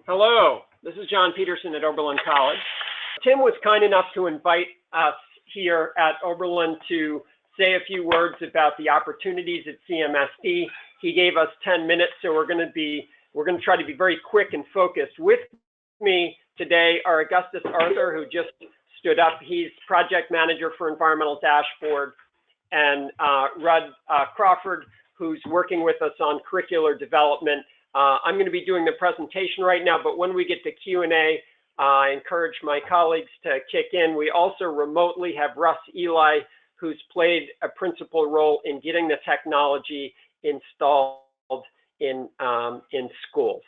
Hello, this is John Peterson at Oberlin College. Tim was kind enough to invite us here at Oberlin to say a few words about the opportunities at CMSD. He gave us 10 minutes, so we're going to try to be very quick and focused. With me today are Augustus Arthur, who just stood up. He's project manager for Environmental Dashboard, and Rudd Crawford, who's working with us on curricular development. I'm going to be doing the presentation right now, but when we get to Q&A, I encourage my colleagues to kick in. We also remotely have Russ Eli, who's played a principal role in getting the technology installed in schools.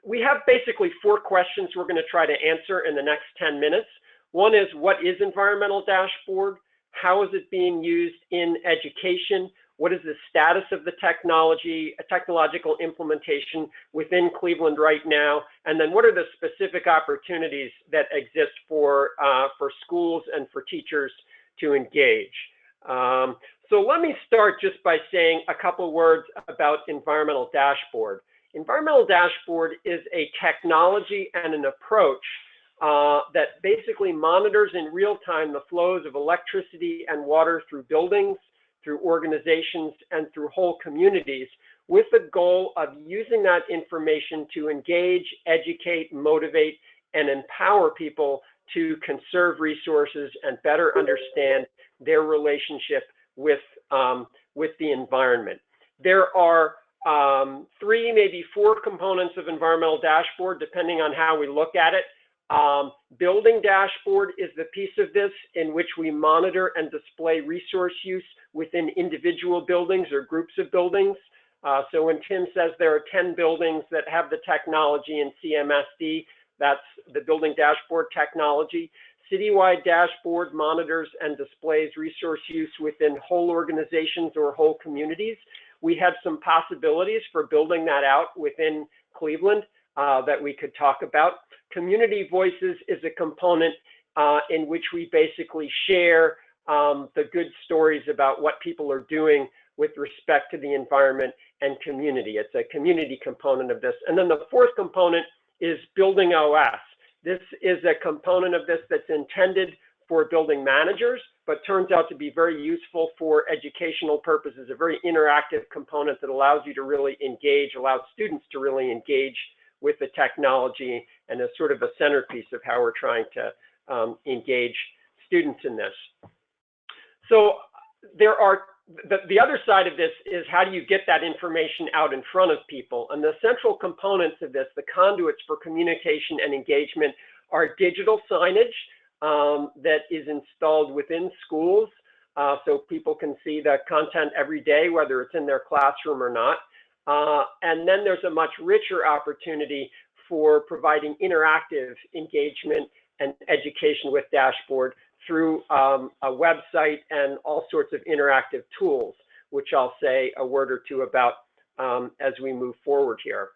We have basically 4 questions we're going to try to answer in the next 10 minutes. One is, what is Environmental Dashboard? How is it being used in education? What is the status of the technology, a technological implementation within Cleveland right now? And then what are the specific opportunities that exist for schools and for teachers to engage? So let me start just by saying a couple words about Environmental Dashboard. Environmental Dashboard is a technology and an approach that basically monitors in real time the flows of electricity and water through buildings, through organizations, and through whole communities, with the goal of using that information to engage, educate, motivate, and empower people to conserve resources and better understand their relationship with the environment. There are 3, maybe 4 components of Environmental Dashboard, depending on how we look at it. Building Dashboard is the piece of this in which we monitor and display resource use within individual buildings or groups of buildings. So when Tim says there are 10 buildings that have the technology in CMSD, that's the Building Dashboard technology. Citywide Dashboard monitors and displays resource use within whole organizations or whole communities. We have some possibilities for building that out within Cleveland that we could talk about. Community Voices is a component in which we basically share the good stories about what people are doing with respect to the environment and community. It's a community component of this. And then the 4th component is Building OS. This is a component of this that's intended for building managers, but turns out to be very useful for educational purposes, a very interactive component that allows you to really engage, allows students to really engage with the technology, and is sort of a centerpiece of how we're trying to engage students in this. So there are, the other side of this is, how do you get that information out in front of people? And the central components of this, the conduits for communication and engagement, are digital signage that is installed within schools, so people can see the content every day, whether it's in their classroom or not. And then there's a much richer opportunity for providing interactive engagement and education with Dashboard through a website and all sorts of interactive tools, which I'll say a word or two about as we move forward here.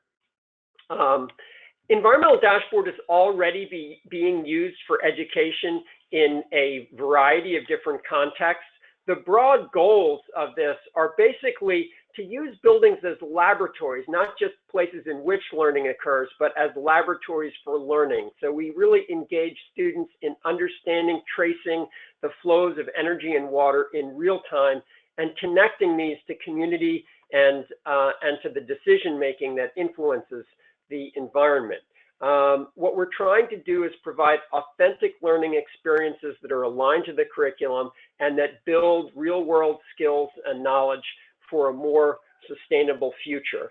Environmental Dashboard is already being used for education in a variety of different contexts. The broad goals of this are basically to use buildings as laboratories, not just places in which learning occurs, but as laboratories for learning. So we really engage students in understanding, tracing the flows of energy and water in real time, and connecting these to community and to the decision making that influences the environment. What we're trying to do is provide authentic learning experiences that are aligned to the curriculum and that build real-world skills and knowledge for a more sustainable future.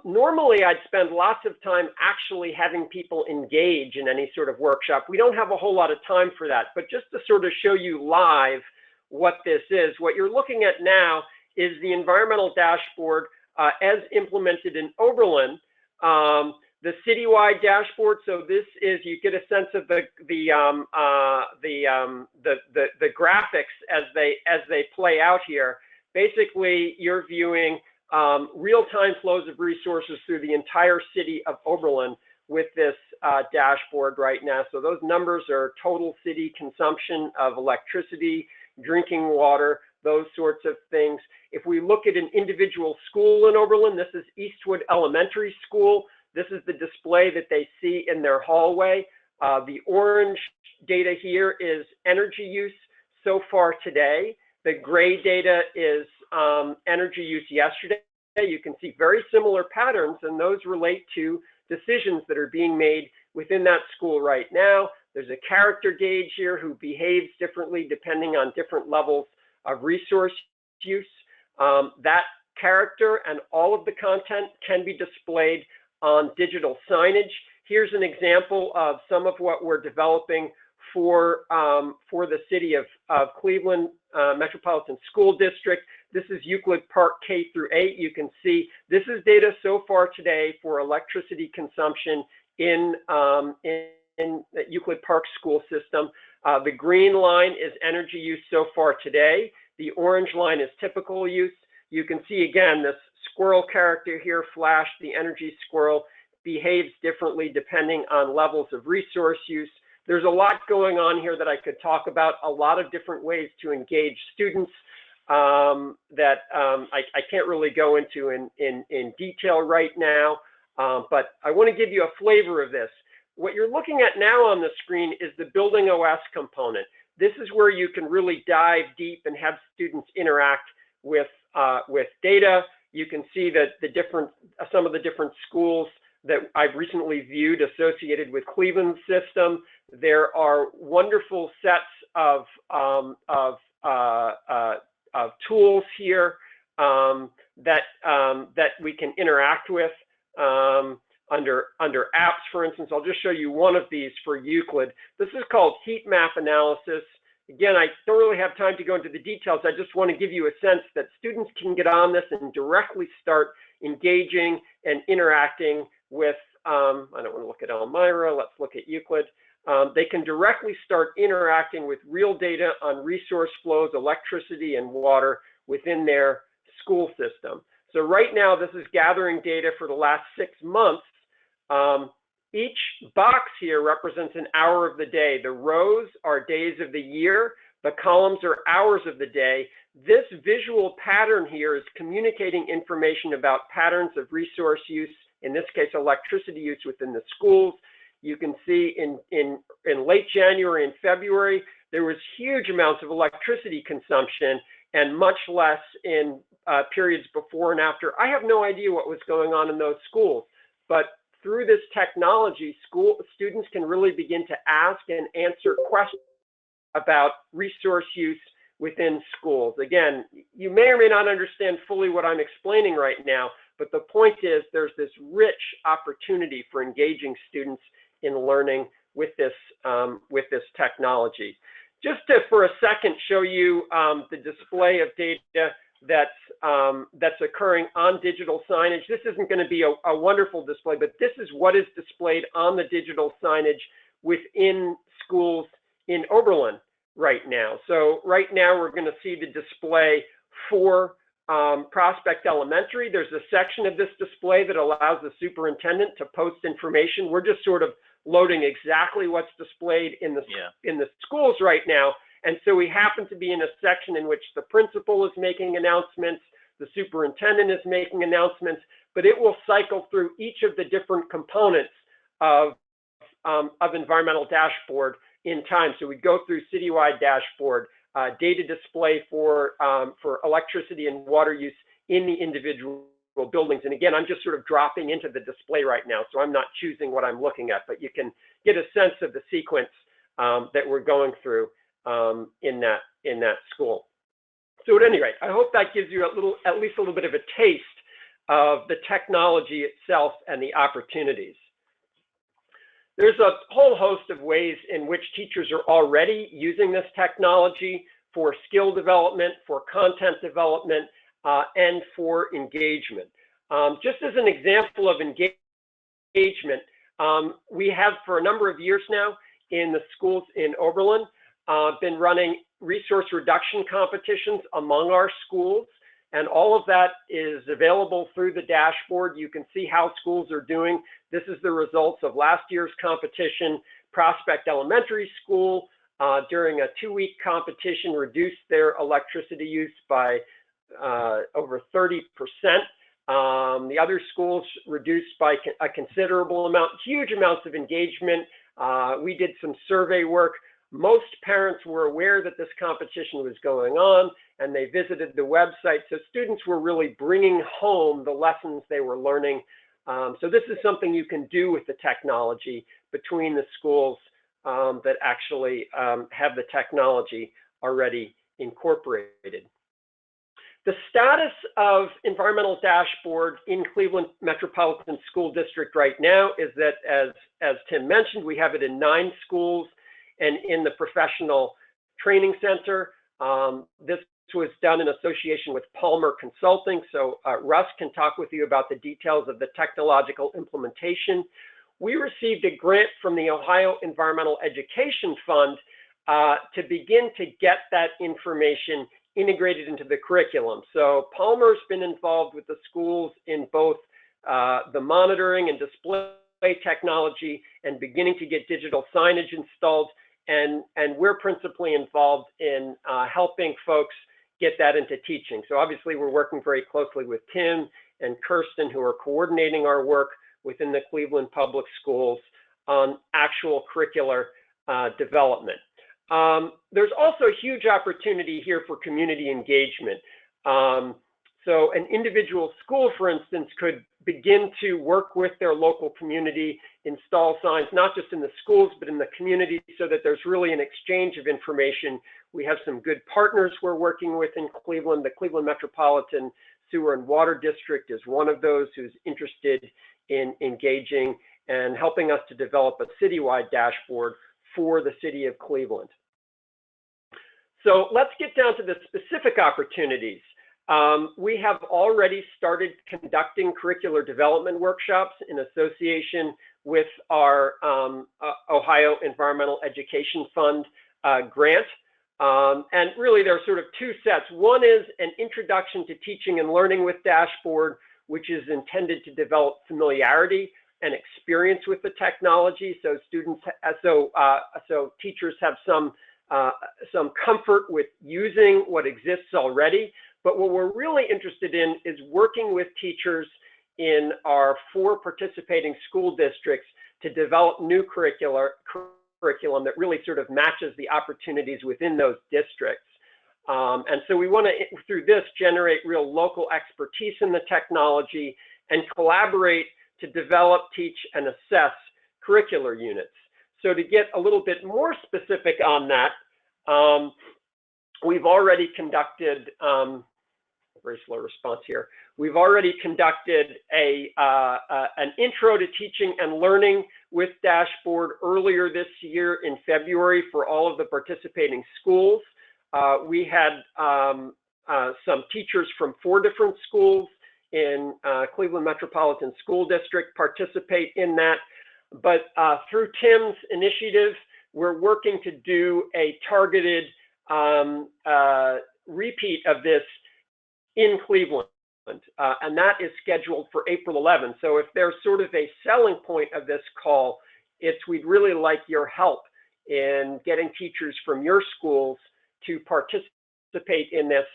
Normally, I'd spend lots of time actually having people engage in any sort of workshop. We don't have a whole lot of time for that, but just to sort of show you live what this is, what you're looking at now is the Environmental Dashboard as implemented in Oberlin. The citywide dashboard. So this is, you get a sense of the graphics as they play out here. Basically, you're viewing real-time flows of resources through the entire city of Oberlin with this dashboard right now. So those numbers are total city consumption of electricity, drinking water, those sorts of things. If we look at an individual school in Oberlin, this is Eastwood Elementary School. This is the display that they see in their hallway. The orange data here is energy use so far today. The gray data is energy use yesterday. You can see very similar patterns, and those relate to decisions that are being made within that school right now. There's a character gauge here who behaves differently depending on different levels of resource use. That character and all of the content can be displayed on digital signage. Here's an example of some of what we're developing for the city of Cleveland Metropolitan School District. This is Euclid Park K through 8. You can see this is data so far today for electricity consumption in the Euclid Park school system. The green line is energy use so far today. The orange line is typical use. You can see again this squirrel character here flashed. The energy squirrel behaves differently depending on levels of resource use. There's a lot going on here that I could talk about, a lot of different ways to engage students that I can't really go into in detail right now, but I want to give you a flavor of this. What you're looking at now on the screen is the Building OS component. This is where you can really dive deep and have students interact with data. You can see that some of the different schools that I've recently viewed associated with Cleveland's system. There are wonderful sets of tools here that we can interact with under apps. For instance, I'll just show you one of these for Euclid. This is called heat map analysis. Again, I don't really have time to go into the details. I just want to give you a sense that students can get on this and directly start engaging and interacting with, I don't want to look at Elmira, let's look at Euclid. They can directly start interacting with real data on resource flows, electricity, and water within their school system. So right now, this is gathering data for the last 6 months. Each box here represents an hour of the day. The rows are days of the year. The columns are hours of the day. This visual pattern here is communicating information about patterns of resource use, in this case, electricity use within the schools. You can see in late January and February, there was huge amounts of electricity consumption and much less in periods before and after. I have no idea what was going on in those schools, but through this technology, students can really begin to ask and answer questions about resource use within schools. Again, you may or may not understand fully what I'm explaining right now, but the point is there's this rich opportunity for engaging students in learning with this technology. Just to, for a second, show you the display of data that's occurring on digital signage. This isn't going to be a wonderful display, but this is what is displayed on the digital signage within schools in Oberlin right now. So right now we're going to see the display for Prospect Elementary. There's a section of this display that allows the superintendent to post information. We're just sort of loading exactly what's displayed in the schools right now. And so we happen to be in a section in which the principal is making announcements, the superintendent is making announcements, but it will cycle through each of the different components of environmental dashboard in time. So we go through citywide dashboard, data display for electricity and water use in the individual buildings. And again, I'm just sort of dropping into the display right now, so I'm not choosing what I'm looking at, but you can get a sense of the sequence that we're going through in that school. So at any rate, I hope that gives you at least a little bit of a taste of the technology itself and the opportunities. There's a whole host of ways in which teachers are already using this technology for skill development, for content development, and for engagement. Just as an example of engagement, we have for a number of years now in the schools in Oberlin been running resource reduction competitions among our schools, and all of that is available through the dashboard. You can see how schools are doing. This is the results of last year's competition. Prospect Elementary School during a 2-week competition reduced their electricity use by over 30%. The other schools reduced by a considerable amount, huge amounts of engagement. We did some survey work. Most parents were aware that this competition was going on, and they visited the website. So students were really bringing home the lessons they were learning. So this is something you can do with the technology between the schools that actually have the technology already incorporated. The status of Environmental Dashboard in Cleveland Metropolitan School District right now is that, as Tim mentioned, we have it in 9 schools and in the Professional Training Center. This was done in association with Palmer Consulting. So Russ can talk with you about the details of the technological implementation. We received a grant from the Ohio Environmental Education Fund to begin to get that information integrated into the curriculum. So Palmer's been involved with the schools in both the monitoring and display technology and beginning to get digital signage installed. And we're principally involved in helping folks get that into teaching. So obviously we're working very closely with Tim and Kirsten, who are coordinating our work within the Cleveland Public Schools on actual curricular development. There's also a huge opportunity here for community engagement. So an individual school, for instance, could begin to work with their local community, install signs, not just in the schools, but in the community, so that there's really an exchange of information. We have some good partners we're working with in Cleveland. The Cleveland Metropolitan Sewer and Water District is one of those who's interested in engaging and helping us to develop a citywide dashboard for the city of Cleveland. So let's get down to the specific opportunities. We have already started conducting curricular development workshops in association with our Ohio Environmental Education Fund grant. And really there are sort of 2 sets. One is an introduction to teaching and learning with Dashboard, which is intended to develop familiarity and experience with the technology, so students, so teachers have some comfort with using what exists already. But what we're really interested in is working with teachers in our 4 participating school districts to develop new curriculum that really sort of matches the opportunities within those districts. And so we want to, through this, generate real local expertise in the technology and collaborate to develop, teach, and assess curricular units. So to get a little bit more specific on that, we've already conducted, very slow response here. We've already conducted an intro to teaching and learning with Dashboard earlier this year in February for all of the participating schools. We had some teachers from 4 different schools in Cleveland Metropolitan School District participate in that. But through Tim's initiative, we're working to do a targeted repeat of this in Cleveland. And that is scheduled for April 11th. So if there's sort of a selling point of this call, it's we'd really like your help in getting teachers from your schools to participate in this.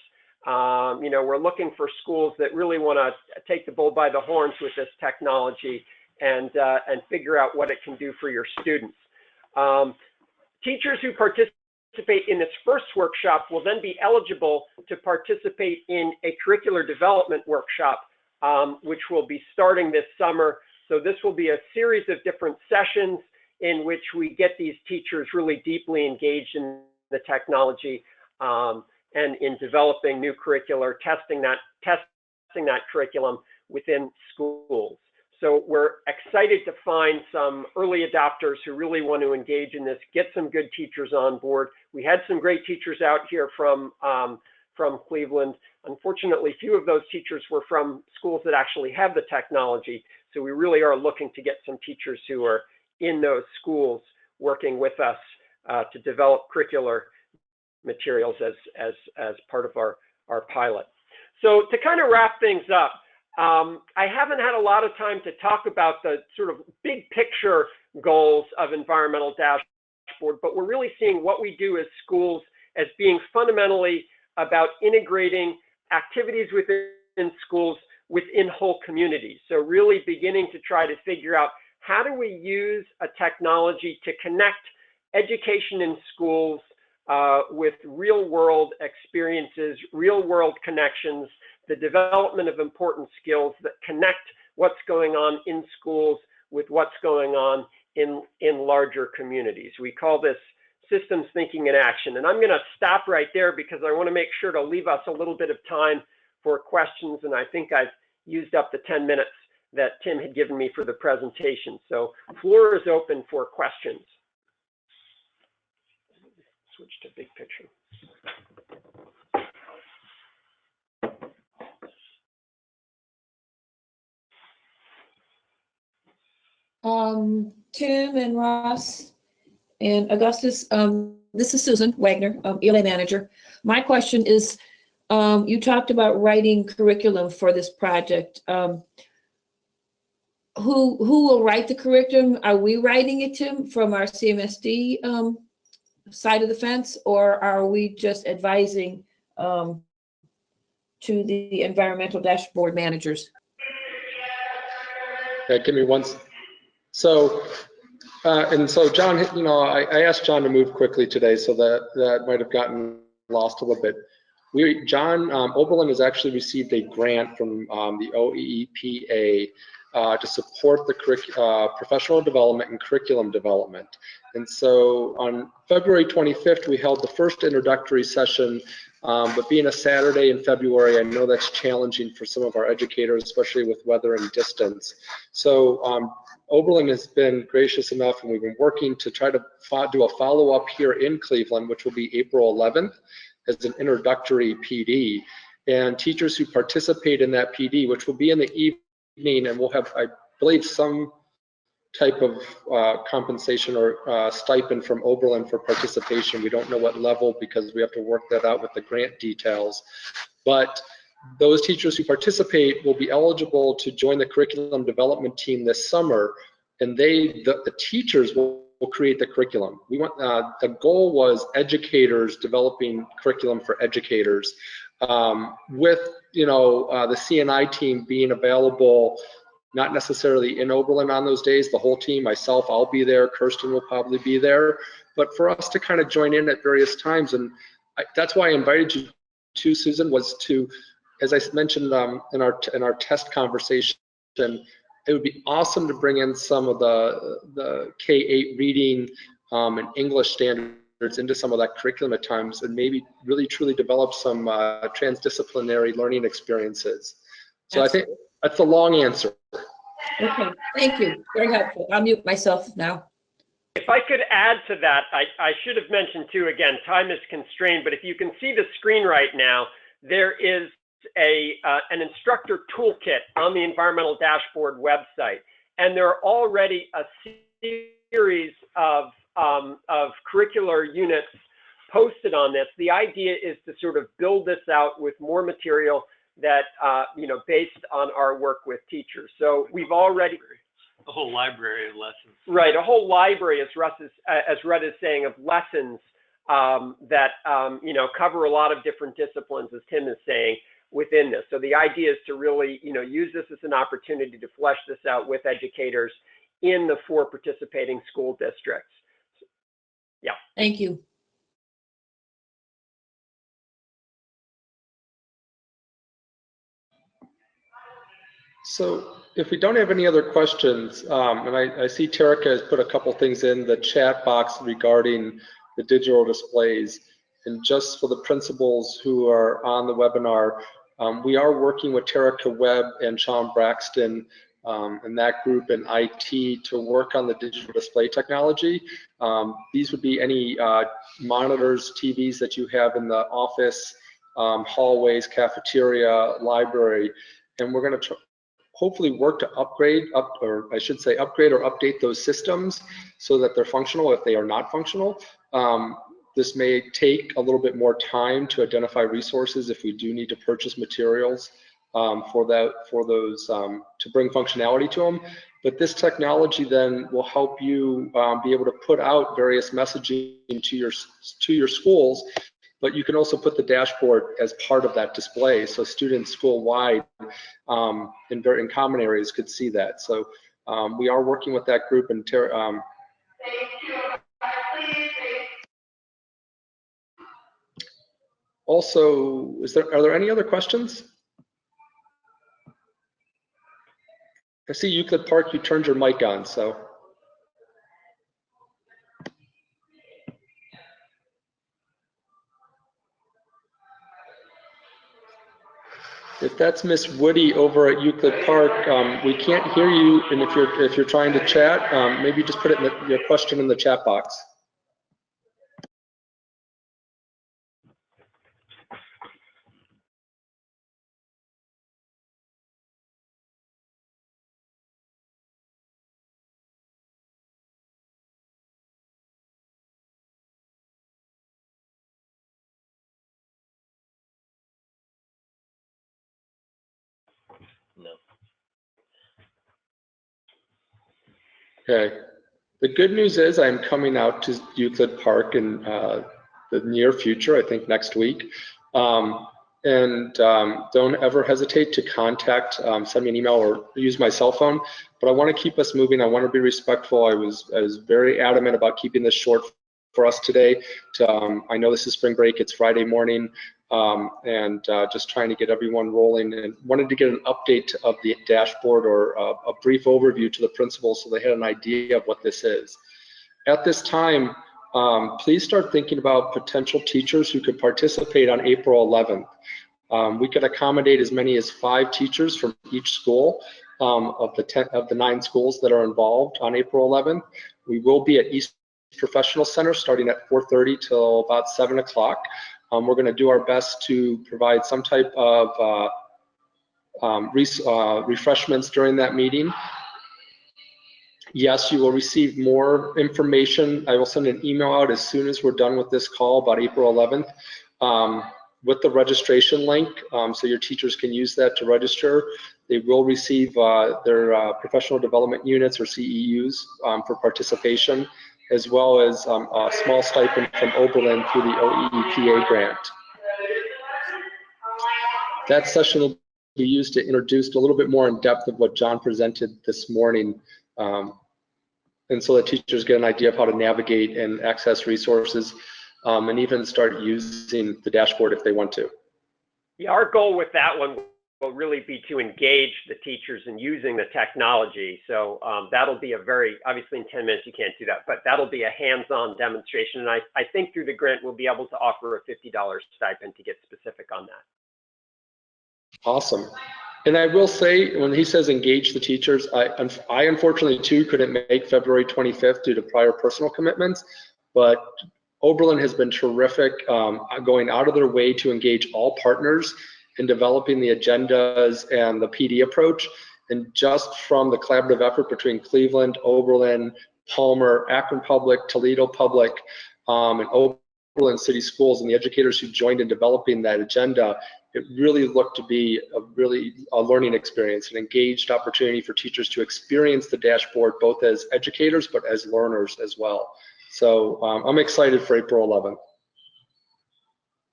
You know, we're looking for schools that really want to take the bull by the horns with this technology and figure out what it can do for your students. Teachers who participate in this first workshop will then be eligible to participate in a curricular development workshop, which will be starting this summer. So this will be a series of different sessions in which we get these teachers really deeply engaged in the technology and in developing new curricular, testing that curriculum within schools. So we're excited to find some early adopters who really want to engage in this, get some good teachers on board. We had some great teachers out here from Cleveland. Unfortunately, few of those teachers were from schools that actually have the technology. So we really are looking to get some teachers who are in those schools working with us to develop curricular materials as part of our pilot. So to kind of wrap things up, I haven't had a lot of time to talk about the sort of big picture goals of Environmental Dashboard. dashboard, but we're really seeing what we do as schools as being fundamentally about integrating activities within schools within whole communities. So really beginning to try to figure out how do we use a technology to connect education in schools with real world experiences, real world connections, the development of important skills that connect what's going on in schools with what's going on in larger communities. We call this systems thinking in action. And I'm going to stop right there because I want to make sure to leave us a little bit of time for questions. And I think I've used up the 10 minutes that Tim had given me for the presentation. So floor is open for questions. Switch to big picture. Tim and Ross and Augustus, this is Susan Wagner, ELA manager. My question is, you talked about writing curriculum for this project. Who will write the curriculum? Are we writing it, Tim, from our CMSD side of the fence, or are we just advising to the environmental dashboard managers? Okay, give me one. So, so John, I asked John to move quickly today, so that might have gotten lost a little bit. John Oberlin has actually received a grant from the OEEPA to support the professional development and curriculum development. And so on February 25th, we held the first introductory session, but being a Saturday in February, I know that's challenging for some of our educators, especially with weather and distance. So Oberlin has been gracious enough, and we've been working to try to do a follow-up here in Cleveland, which will be April 11th, as an introductory PD. And teachers who participate in that PD, which will be in the evening, and we'll have, I believe, some type of compensation or stipend from Oberlin for participation. We don't know what level because we have to work that out with the grant details. But those teachers who participate will be eligible to join the curriculum development team this summer, and the teachers will create the curriculum. We want the goal was educators developing curriculum for educators, with the CNI team being available, not necessarily in Oberlin on those days, the whole team, myself, I'll be there, Kirsten will probably be there, but for us to kind of join in at various times. And that's why I invited you to, Susan, was to, as I mentioned in our test conversation, it would be awesome to bring in some of the K-8 reading and English standards into some of that curriculum at times, and maybe really truly develop some transdisciplinary learning experiences. So I think that's the long answer. Okay, thank you. Very helpful. I'll mute myself now. If I could add to that, I should have mentioned too, again, time is constrained, but if you can see the screen right now, there is an instructor toolkit on the environmental dashboard website, and there are already a series of curricular units posted on this. The idea is to sort of build this out with more material that based on our work with teachers. So we've already a whole library of lessons. Right, a whole library, as Red is saying, of lessons that cover a lot of different disciplines, as Tim is saying, within this. So the idea is to really use this as an opportunity to flesh this out with educators in the 4 participating school districts. Yeah. Thank you. So if we don't have any other questions, and I see Terica has put a couple things in the chat box regarding the digital displays, and just for the principals who are on the webinar, we are working with Terica Webb and Sean Braxton and that group in IT to work on the digital display technology. These would be any monitors, TVs that you have in the office, hallways, cafeteria, library, and we're going to hopefully work to upgrade or update those systems so that they're functional if they are not functional. This may take a little bit more time to identify resources if we do need to purchase materials for those to bring functionality to them. But this technology then will help you be able to put out various messaging to your schools, but you can also put the dashboard as part of that display, so students school-wide in common areas could see that. So we are working with that group, and also, are there any other questions? I see Euclid Park, you turned your mic on, so. If that's Miss Woody over at Euclid Park, we can't hear you, and if you're trying to chat, maybe just put it your question in the chat box. No. Okay. The good news is I'm coming out to Euclid Park in the near future, I think next week. Don't ever hesitate to contact, send me an email or use my cell phone. But I want to keep us moving. I want to be respectful. I was very adamant about keeping this short for us today. I know this is spring break. It's Friday morning. Just trying to get everyone rolling, and wanted to get an update of the dashboard or a brief overview to the principals so they had an idea of what this is. At this time, please start thinking about potential teachers who could participate on April 11th. We could accommodate as many as 5 teachers from each school of the 9 schools that are involved on April 11th. We will be at East Professional Center starting at 4:30 till about 7 o'clock. We're going to do our best to provide some type of refreshments during that meeting. Yes, you will receive more information. I will send an email out as soon as we're done with this call about April 11th with the registration link, so your teachers can use that to register. They will receive their professional development units or CEUs for participation, as well as a small stipend from Oberlin through the OEEPA grant. That session will be used to introduce a little bit more in depth of what John presented this morning, and so that teachers get an idea of how to navigate and access resources, and even start using the dashboard if they want to. Yeah, our goal with that one will really be to engage the teachers in using the technology. So that'll be a very, obviously in 10 minutes you can't do that, but that'll be a hands-on demonstration. And I think through the grant we'll be able to offer a $50 stipend to get specific on that. Awesome. And I will say, when he says engage the teachers, I unfortunately too couldn't make February 25th due to prior personal commitments, but Oberlin has been terrific, going out of their way to engage all partners in developing the agendas and the PD approach. And just from the collaborative effort between Cleveland, Oberlin, Palmer, Akron Public, Toledo Public, and Oberlin City Schools, and the educators who joined in developing that agenda, it really looked to be a learning experience, an engaged opportunity for teachers to experience the dashboard both as educators but as learners as well. So I'm excited for April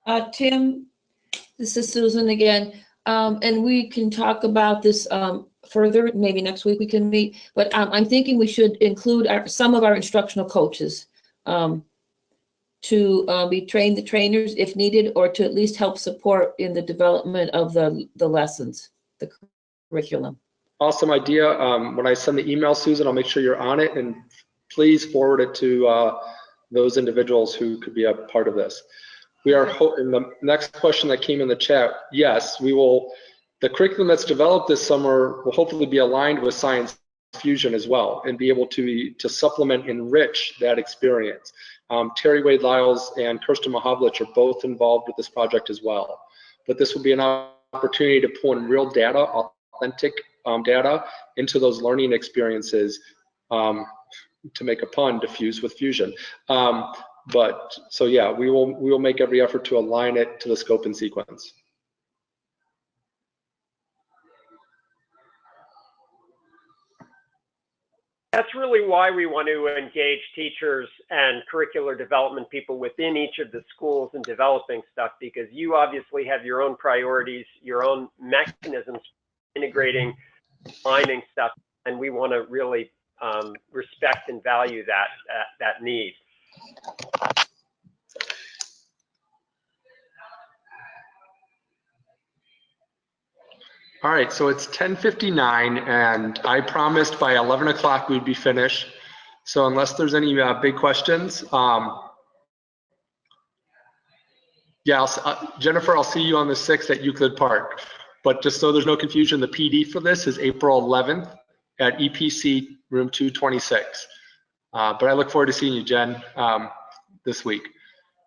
11th. Tim, this is Susan again, and we can talk about this further. Maybe next week we can meet, but I'm thinking we should include some of our instructional coaches to be the trainers if needed, or to at least help support in the development of the lessons, the curriculum. Awesome idea. When I send the email, Susan, I'll make sure you're on it, and please forward it to those individuals who could be a part of this. We are, in the next question that came in the chat, yes, we will, the curriculum that's developed this summer will hopefully be aligned with Science Fusion as well, and be able to supplement, enrich that experience. Terry Wade Lyles and Kirsten Mahavlich are both involved with this project as well. But this will be an opportunity to pull in real data, authentic data into those learning experiences, to make a pun, diffuse with fusion. So yeah, we will make every effort to align it to the scope and sequence. That's really why we want to engage teachers and curricular development people within each of the schools in developing stuff, because you obviously have your own priorities, your own mechanisms integrating, aligning stuff, and we want to really respect and value that need. All right, so it's 10:59, and I promised by 11 o'clock we'd be finished. So unless there's any big questions, yeah, Jennifer, I'll see you on the 6th at Euclid Park. But just so there's no confusion, the PD for this is April 11th at EPC room 226. But I look forward to seeing you, Jen, this week.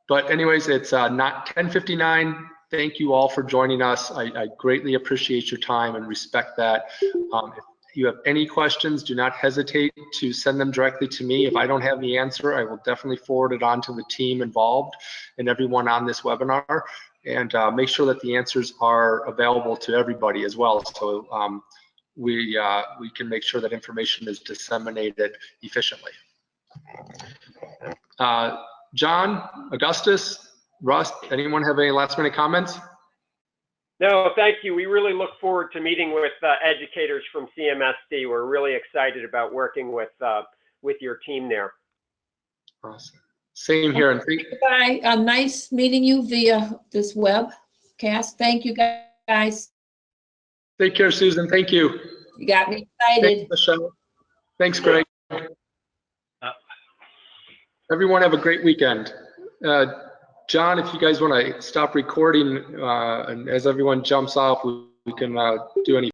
But anyways, it's not 10:59. Thank you all for joining us. I greatly appreciate your time and respect that. If you have any questions, do not hesitate to send them directly to me. If I don't have the answer, I will definitely forward it on to the team involved and everyone on this webinar, and make sure that the answers are available to everybody as well. So we can make sure that information is disseminated efficiently. John, Augustus, Russ, anyone have any last minute comments? No, thank you. We really look forward to meeting with educators from CMSD. We're really excited about working with your team there. Awesome. Same here. And Bye. Nice meeting you via this webcast. Thank you, guys. take care, Susan. Thank you. You got me excited. Thanks, Michelle. Thanks, Greg. Everyone have a great weekend. John, if you guys want to stop recording, and as everyone jumps off, we can do any